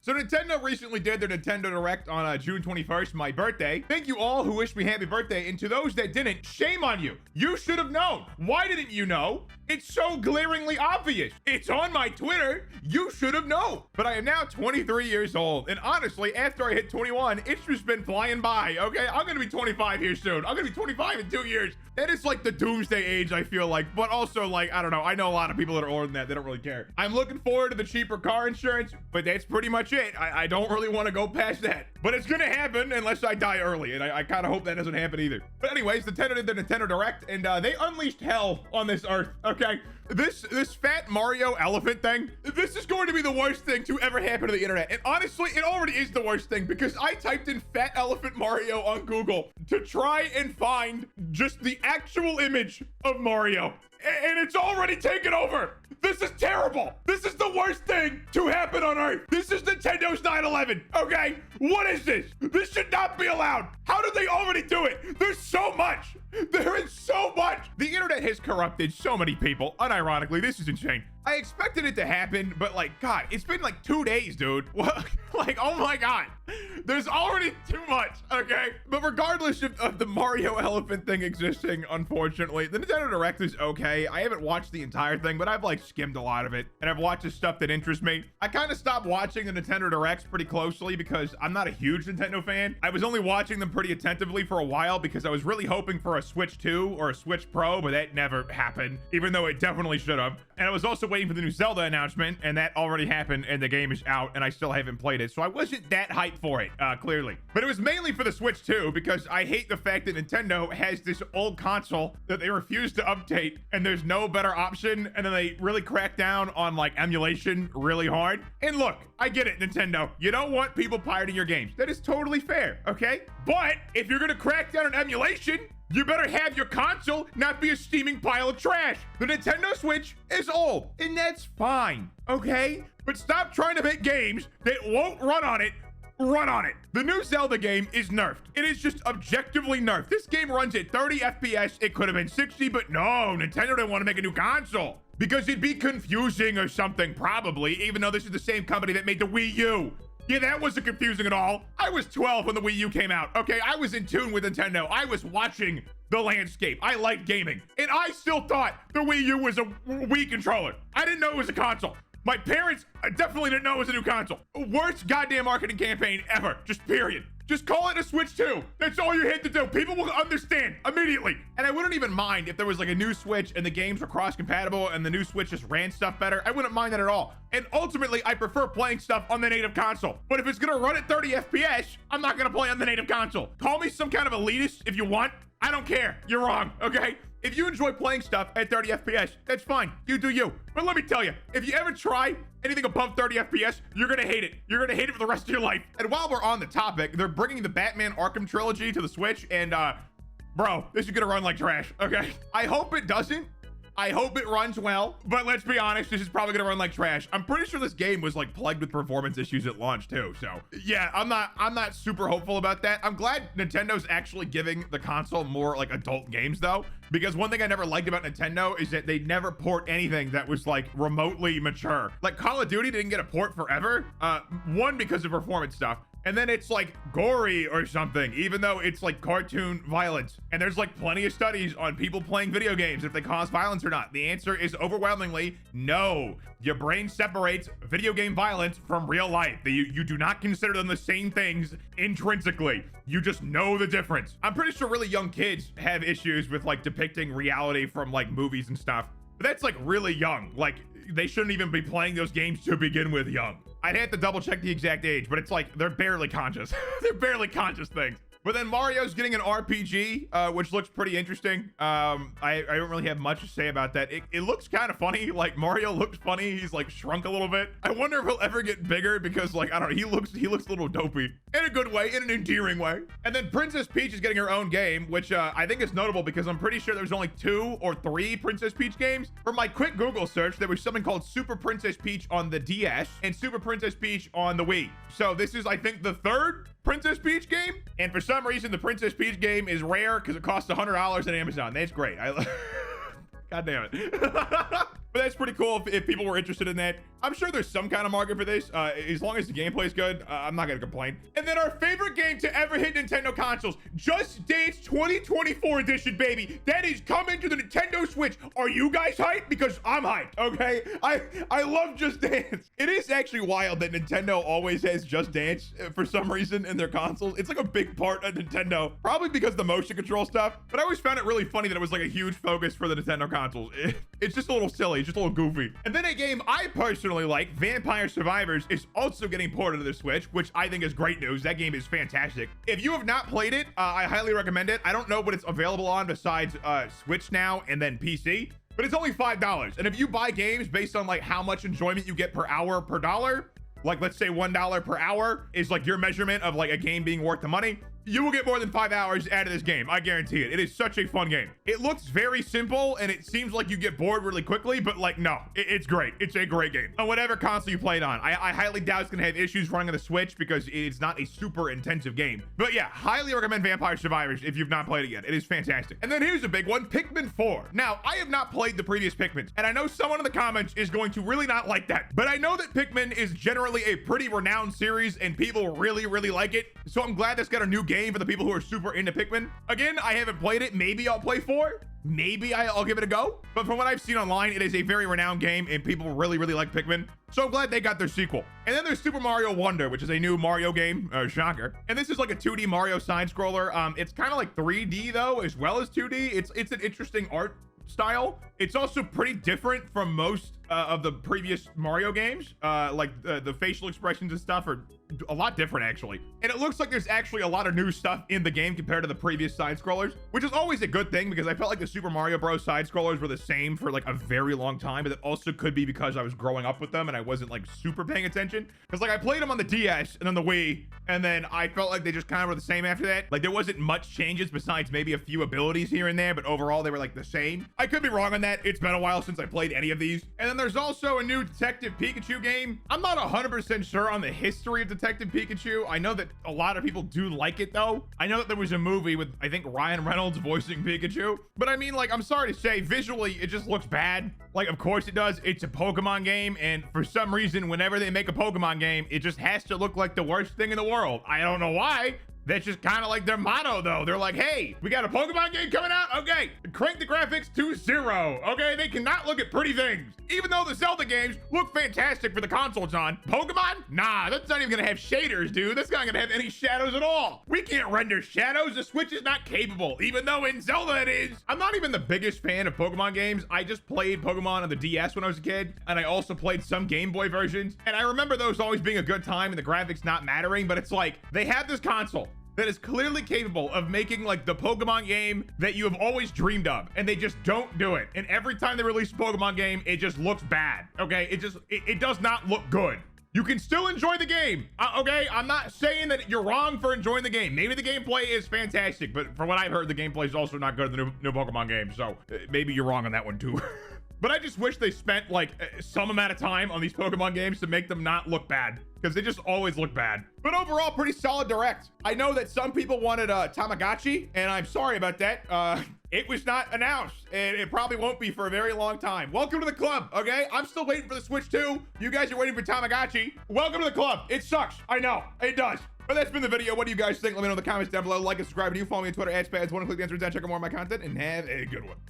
So Nintendo recently did their Nintendo Direct on June 21st, my birthday. Thank you all who wished me happy birthday, and to those that didn't, shame on you. You should have known. Why didn't you know? It's so glaringly obvious. It's on my Twitter. You should have known. But I am now 23 years old, and honestly, after I hit 21, it's just been flying by, okay? I'm gonna be 25 here soon. I'm gonna be 25 in 2 years. That is like the doomsday age, I feel like, but also like, I don't know. I know a lot of people that are older than that. They don't really care. I'm looking forward to the cheaper car insurance, but that's pretty much it. I don't really want to go past that, but it's gonna happen unless I die early, and I kind of hope that doesn't happen either. But anyways, Nintendo did the Nintendo Direct, and they unleashed hell on this earth, okay? This fat Mario elephant thing, this is going to be the worst thing to ever happen to the internet. And honestly, it already is the worst thing, because I typed in fat elephant Mario on Google to try and find just the actual image of Mario, and it's already taken over. This is terrible. This is the worst thing to happen on Earth. This is Nintendo's 9/11, okay? What is this? This should not be allowed. How did they already do it? There's so much. There is so much. The internet has corrupted so many people. Unironically, this is insane. I expected it to happen, but like, God, it's been like 2 days, dude. What? Like, oh my God. There's already too much, okay? But regardless of the Mario elephant thing existing, unfortunately, the Nintendo Direct is okay. I haven't watched the entire thing, but I've like skimmed a lot of it, and I've watched the stuff that interests me. I kind of stopped watching the Nintendo Directs pretty closely because I'm not a huge Nintendo fan. I was only watching them pretty attentively for a while because I was really hoping for a Switch 2 or a Switch Pro, but that never happened, even though it definitely should have. And I was also waiting for the new Zelda announcement, and that already happened, and the game is out, and I still haven't played it. So I wasn't that hyped for it, clearly. But it was mainly for the Switch 2 because I hate the fact that Nintendo has this old console that they refuse to update, and there's no better option, and then they really crack down on like emulation really hard. And look, I get it, Nintendo. You don't want people pirating your games. That is totally fair, okay? But if you're gonna crack down on emulation, you better have your console not be a steaming pile of trash. The Nintendo Switch is old, and that's fine, okay? But stop trying to make games that won't run on it. The new Zelda game is nerfed. It is just objectively nerfed. This game runs at 30 FPS. It could have been 60, but no, Nintendo didn't want to make a new console because it'd be confusing or something, probably, even though this is the same company that made the Wii U. Yeah, that wasn't confusing at all. I was 12 when the Wii U came out. Okay, I was in tune with Nintendo. I was watching the landscape. I liked gaming. And I still thought the Wii U was a Wii controller. I didn't know it was a console. My parents definitely didn't know it was a new console. Worst goddamn marketing campaign ever. Just period. Just call it a Switch 2. That's all you had to do. People will understand immediately. And I wouldn't even mind if there was like a new Switch and the games were cross-compatible and the new Switch just ran stuff better. I wouldn't mind that at all. And ultimately, I prefer playing stuff on the native console. But if it's gonna run at 30 FPS, I'm not gonna play on the native console. Call me some kind of elitist if you want. I don't care. You're wrong, okay? If you enjoy playing stuff at 30 FPS, that's fine. You do you. But let me tell you, if you ever try anything above 30 FPS, you're gonna hate it. You're gonna hate it for the rest of your life. And while we're on the topic, they're bringing the Batman Arkham trilogy to the Switch, and bro, this is gonna run like trash, okay? I hope it doesn't. I hope it runs well, but let's be honest, this is probably gonna run like trash. I'm pretty sure this game was like plagued with performance issues at launch too. So yeah, I'm not super hopeful about that. I'm glad Nintendo's actually giving the console more like adult games though, because one thing I never liked about Nintendo is that they never port anything that was like remotely mature. Like Call of Duty didn't get a port forever. One, because of performance stuff. And then it's like gory or something, even though it's like cartoon violence. And there's like plenty of studies on people playing video games, if they cause violence or not. The answer is overwhelmingly no. Your brain separates video game violence from real life. You do not consider them the same things intrinsically. You just know the difference. I'm pretty sure really young kids have issues with like depicting reality from like movies and stuff. But that's like really young. Like they shouldn't even be playing those games to begin with young. I'd have to double check the exact age, but it's like they're barely conscious. They're barely conscious things. But then Mario's getting an RPG, which looks pretty interesting. I don't really have much to say about that. It looks kind of funny. Like Mario looks funny. He's like shrunk a little bit. I wonder if he'll ever get bigger because like, I don't know, he looks a little dopey in a good way, in an endearing way. And then Princess Peach is getting her own game, which I think is notable because I'm pretty sure there's only 2 or 3 Princess Peach games. For my quick Google search, there was something called Super Princess Peach on the DS and Super Princess Peach on the Wii. So this is, I think, the 3rd Princess Peach game, and for some reason the Princess Peach game is rare because it costs $100 on Amazon. That's great. God damn it. But that's pretty cool if people were interested in that. I'm sure there's some kind of market for this. As long as the gameplay is good, I'm not gonna complain. And then our favorite game to ever hit Nintendo consoles, Just Dance 2024 edition, baby. That is coming to the Nintendo Switch. Are you guys hyped? Because I'm hyped, okay? I love Just Dance. It is actually wild that Nintendo always has Just Dance for some reason in their consoles. It's like a big part of Nintendo, probably because of the motion control stuff. But I always found it really funny that it was like a huge focus for the Nintendo consoles. It's just a little silly, it's just a little goofy. And then a game I personally like, Vampire Survivors, is also getting ported to the Switch, which I think is great news. That game is fantastic. If you have not played it, I highly recommend it. I don't know what it's available on besides Switch now and then PC, but it's only $5. And if you buy games based on like how much enjoyment you get per hour per dollar, like let's say $1 per hour is like your measurement of like a game being worth the money, you will get more than 5 hours out of this game. I guarantee it. It is such a fun game. It looks very simple and it seems like you get bored really quickly, but like, no, it's great. It's a great game on whatever console you play it on. I highly doubt it's gonna have issues running on the Switch because it's not a super intensive game. But yeah, highly recommend Vampire Survivors if you've not played it yet. It is fantastic. And then here's a big one, Pikmin 4. Now, I have not played the previous Pikmin, and I know someone in the comments is going to really not like that, but I know that Pikmin is generally a pretty renowned series and people really, really like it. So I'm glad that's got a new game for the people who are super into Pikmin. Again, I haven't played it. Maybe I'll play 4. Maybe I'll give it a go. But from what I've seen online, it is a very renowned game and people really, really like Pikmin. So I'm glad they got their sequel. And then there's Super Mario Wonder, which is a new Mario game, shocker. And this is like a 2D Mario side scroller. It's kind of like 3D though, as well as 2D. It's an interesting art style. It's also pretty different from most of the previous Mario games. Like the facial expressions and stuff are a lot different actually. And it looks like there's actually a lot of new stuff in the game compared to the previous side scrollers, which is always a good thing because I felt like the Super Mario Bros. Side scrollers were the same for like a very long time, but it also could be because I was growing up with them and I wasn't like super paying attention. Because like I played them on the DS and then the Wii, and then I felt like they just kind of were the same after that. Like there wasn't much changes besides maybe a few abilities here and there, but overall they were like the same. I could be wrong on that. It's been a while since I played any of these. And then there's also a new Detective Pikachu game. I'm not 100% sure on the history of Detective Pikachu. I know that a lot of people do like it though. I know that there was a movie with, I think, Ryan Reynolds voicing Pikachu. But I mean, like, I'm sorry to say, visually, it just looks bad. Like, of course it does. It's a Pokemon game. And for some reason, whenever they make a Pokemon game, it just has to look like the worst thing in the world. I don't know why. That's just kind of like their motto, though. They're like, hey, we got a Pokemon game coming out? Okay, crank the graphics to 0. Okay, they cannot look at pretty things. Even though the Zelda games look fantastic for the console it's on. Pokemon? Nah, that's not even gonna have shaders, dude. That's not gonna have any shadows at all. We can't render shadows. The Switch is not capable, even though in Zelda it is. I'm not even the biggest fan of Pokemon games. I just played Pokemon on the DS when I was a kid, and I also played some Game Boy versions. And I remember those always being a good time and the graphics not mattering, but it's like, they have this console that is clearly capable of making like the Pokemon game that you have always dreamed of, and they just don't do it. And every time they release a Pokemon game, it just looks bad. Okay, it does not look good. You can still enjoy the game. Okay, I'm not saying that you're wrong for enjoying the game. Maybe the gameplay is fantastic, but from what I've heard, the gameplay is also not good in the new Pokemon game. So maybe you're wrong on that one too. But I just wish they spent like some amount of time on these Pokemon games to make them not look bad, because they just always look bad. But overall, pretty solid Direct. I know that some people wanted Tamagotchi, and I'm sorry about that. It was not announced, and it probably won't be for a very long time. Welcome to the club, okay? I'm still waiting for the Switch 2. You guys are waiting for Tamagotchi. Welcome to the club. It sucks. I know. It does. But that's been the video. What do you guys think? Let me know in the comments down below. Like and subscribe. And you follow me on Twitter, @Spads. Want to click the answer down, check out more of my content, and have a good one.